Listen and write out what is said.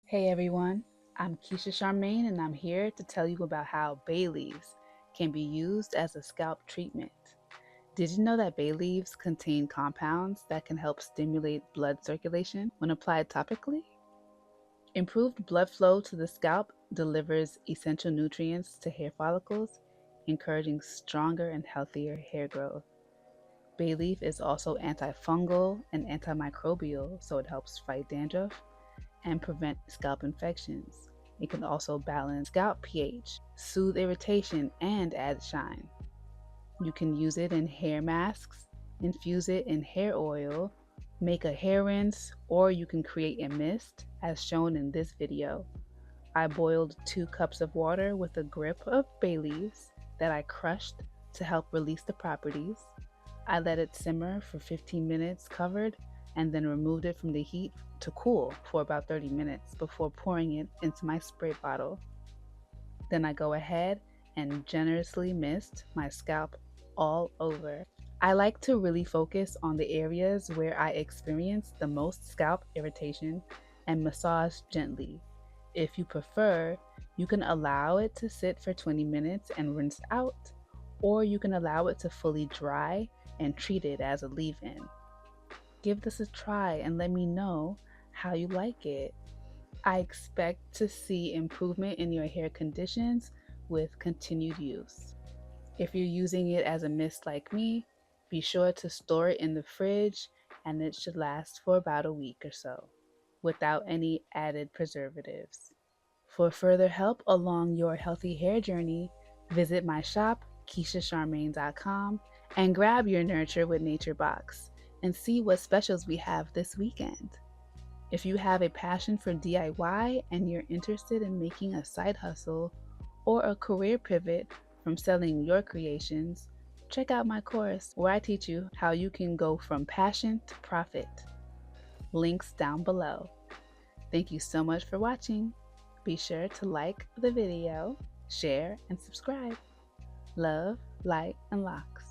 Hey everyone, I'm Keisha Charmaine and I'm here to tell you about how bay leaves can be used as a scalp treatment. Did you know that bay leaves contain compounds that can help stimulate blood circulation when applied topically? Improved blood flow to the scalp delivers essential nutrients to hair follicles, encouraging stronger and healthier hair growth. Bay leaf is also antifungal and antimicrobial, so it helps fight dandruff and prevent scalp infections. It can also balance scalp pH, soothe irritation, and add shine. You can use it in hair masks, infuse it in hair oil, make a hair rinse, or you can create a mist as shown in this video. I boiled 2 cups of water with a grip of bay leaves that I crushed to help release the properties. I let it simmer for 15 minutes covered and then removed it from the heat to cool for about 30 minutes before pouring it into my spray bottle. Then I go ahead and generously mist my scalp all over. I like to really focus on the areas where I experience the most scalp irritation and massage gently. If you prefer, you can allow it to sit for 20 minutes and rinse out, or you can allow it to fully dry and treat it as a leave-in. Give this a try and let me know how you like it. I expect to see improvement in your hair conditions with continued use. If you're using it as a mist like me, be sure to store it in the fridge and it should last for about a week or so without any added preservatives. For further help along your healthy hair journey, visit my shop, KeishaCharmaine.com, and grab your Nurture with Nature box and see what specials we have this weekend. If you have a passion for DIY and you're interested in making a side hustle or a career pivot from selling your creations, check out my course where I teach you how you can go from passion to profit. Links down below. Thank you so much for watching. Be sure to like the video, share, and subscribe. Love, light, and locks.